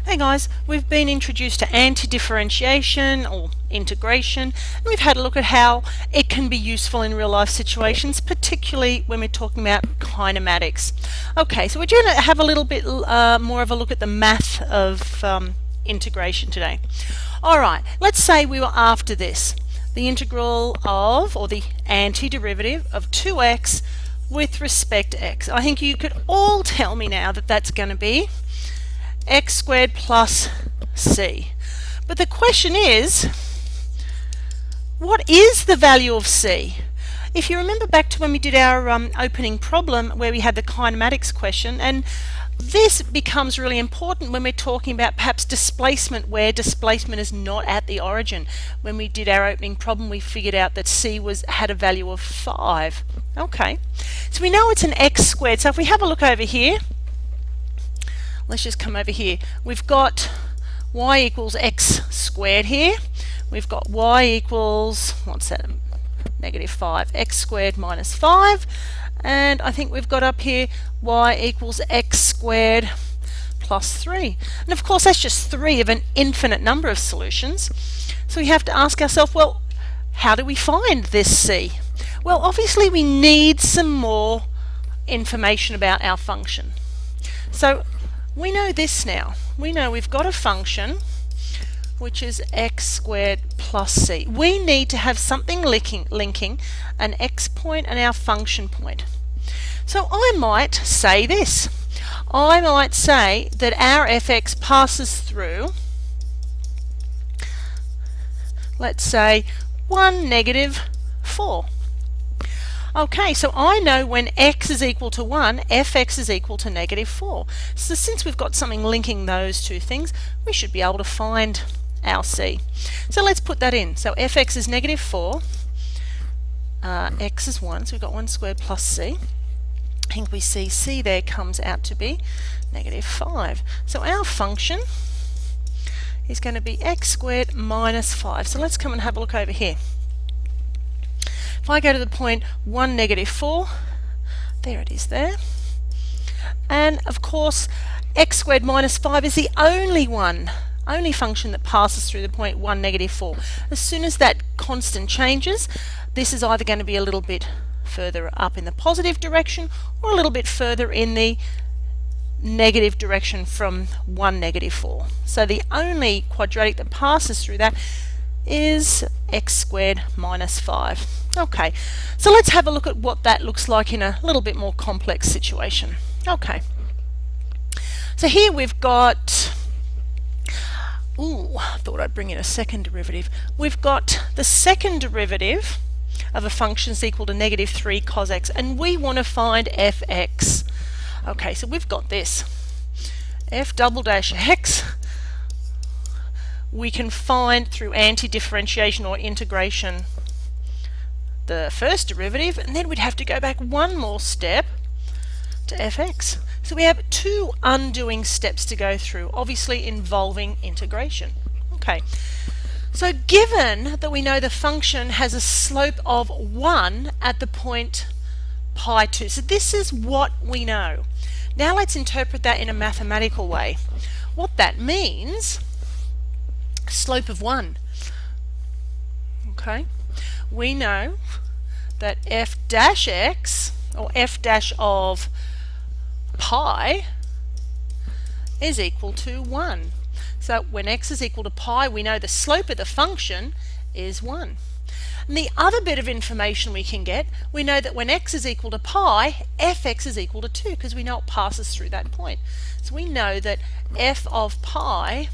Hey guys, we've been introduced to anti-differentiation or integration, and we've had a look at how it can be useful in real life situations, particularly when we're talking about kinematics. Okay, so we're going to have a little bit more of a look at the math of integration today. Alright, let's say we were after this. The integral of, or the antiderivative of 2x with respect to x. I think you could all tell me now that that's going to be x squared plus c. But the question is, what is the value of c? If you remember back to when we did our opening problem where we had the kinematics question, and this becomes really important when we're talking about perhaps displacement, where displacement is not at the origin. When we did our opening problem, we figured out that c had a value of 5. Okay, so we know it's an x squared. So if we have a look over here, let's just come over here. We've got y equals x squared here. We've got y equals, what's that, negative 5, x squared minus 5. And I think we've got up here y equals x squared plus 3. And of course that's just 3 of an infinite number of solutions. So we have to ask ourselves, well, how do we find this c? Well, obviously we need some more information about our function. So we know this now. We know we've got a function which is x squared plus c. We need to have something linking an x point and our function point. So I might say this. I might say that our fx passes through, let's say, 1, negative 4. Okay, so I know when x is equal to 1, fx is equal to negative 4. So since we've got something linking those two things, we should be able to find our c. So let's put that in. So fx is negative 4, x is 1, so we've got 1 squared plus c. I think we see c there comes out to be negative 5. So our function is going to be x squared minus 5. So let's come and have a look over here. If I go to the point 1, negative 4, there it is there. And of course, x squared minus 5 is the only function that passes through the point 1, negative 4. As soon as that constant changes, this is either going to be a little bit further up in the positive direction or a little bit further in the negative direction from 1, negative 4. So the only quadratic that passes through that is x squared minus 5. Okay, so let's have a look at what that looks like in a little bit more complex situation. Okay, so here we've got, I thought I'd bring in a second derivative. We've got the second derivative of a function is equal to negative 3 cos x, and we want to find fx. Okay, so we've got this. F double dash x we can find through anti-differentiation or integration the first derivative, and then we'd have to go back one more step to fx. So we have two undoing steps to go through, obviously involving integration. Okay, so given that we know the function has a slope of 1 at the point pi 2, so this is what we know. Now let's interpret that in a mathematical way. What that means, slope of 1. Okay, we know that f dash x, or f dash of pi, is equal to 1. So when x is equal to pi, we know the slope of the function is 1. And the other bit of information we can get, we know that when x is equal to pi, fx is equal to 2, because we know it passes through that point. So we know that f of pi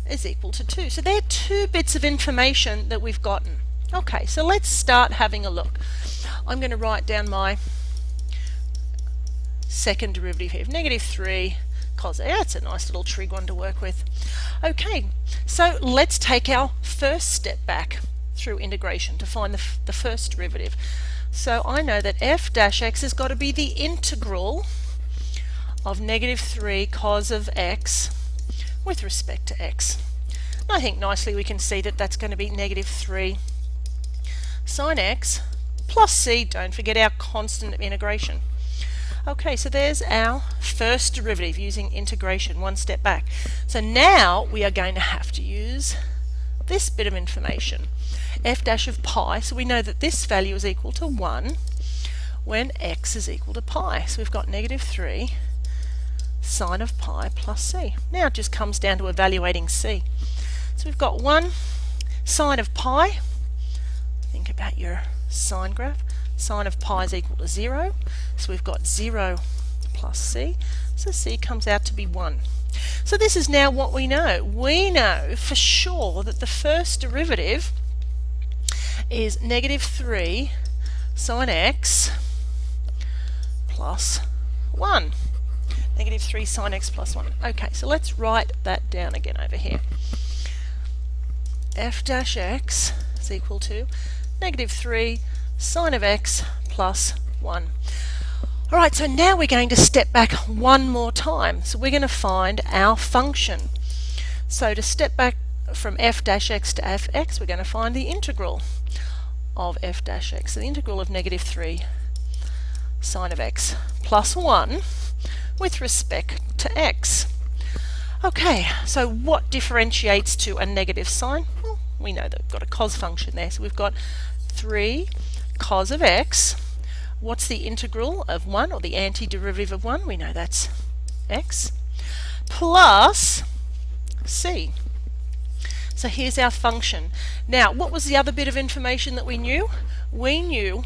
is equal to 2. So there are two bits of information that we've gotten. Okay, so let's start having a look. I'm going to write down my second derivative here, negative 3 cos. That's a nice little trig one to work with. Okay, so let's take our first step back through integration to find the first derivative. So I know that f dash x has got to be the integral of negative 3 cos of x with respect to x. And I think nicely we can see that that's going to be negative 3 sine x plus c, don't forget our constant of integration. Okay, so there's our first derivative using integration, one step back. So now we are going to have to use this bit of information, f dash of pi. So we know that this value is equal to 1 when x is equal to pi. So we've got negative 3 sine of pi plus c. Now it just comes down to evaluating c. So we've got 1 sine of pi. Think about your sine graph. Sine of pi is equal to 0. So we've got 0 plus c. So c comes out to be 1. So this is now what we know. We know for sure that the first derivative is negative 3 sine x plus 1. Negative 3 sine x plus 1. Okay, so let's write that down again over here. F dash x is equal to negative 3 sine of x plus 1. Alright, so now we're going to step back one more time. So we're going to find our function. So to step back from f dash x to fx, we're going to find the integral of f dash x. So the integral of negative 3 sine of x plus 1 with respect to x. Okay, so what differentiates to a negative sign? Well, we know that we've got a cos function there. So we've got 3 cos of x. What's the integral of 1, or the antiderivative of 1? We know that's x, plus c. So here's our function. Now, what was the other bit of information that we knew? We knew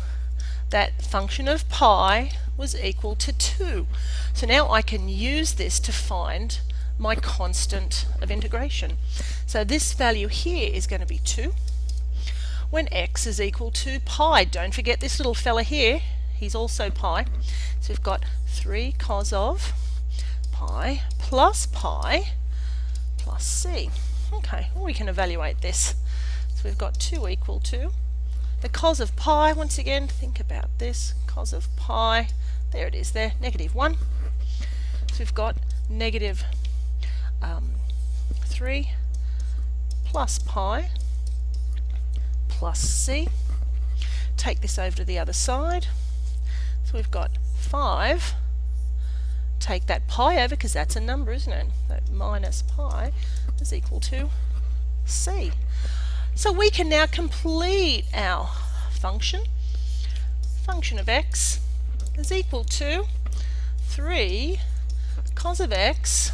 that function of pi was equal to 2. So now I can use this to find my constant of integration. So this value here is going to be 2 when x is equal to pi. Don't forget this little fella here. He's also pi. So we've got 3 cos of pi plus c. Okay, well, we can evaluate this. So we've got 2 equal to the cos of pi. Once again, think about this. Cos of pi, there it is there, negative 1. So we've got negative 3 plus pi plus c. Take this over to the other side. So we've got 5. Take that pi over, because that's a number, isn't it? So minus pi is equal to c. So we can now complete our function. Function of x is equal to 3 cos of x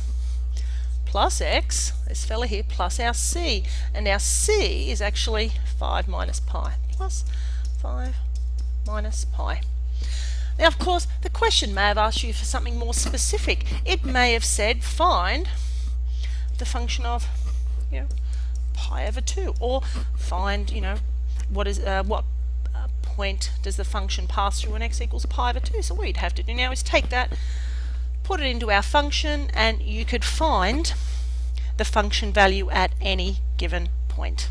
plus x, this fella here, plus our c. And our c is actually 5 minus pi, plus 5 minus pi. Now, of course, the question may have asked you for something more specific. It may have said, find the function of, pi over 2, or find, what point does the function pass through when x equals pi over 2. So what you'd have to do now is take that, put it into our function, and you could find the function value at any given point.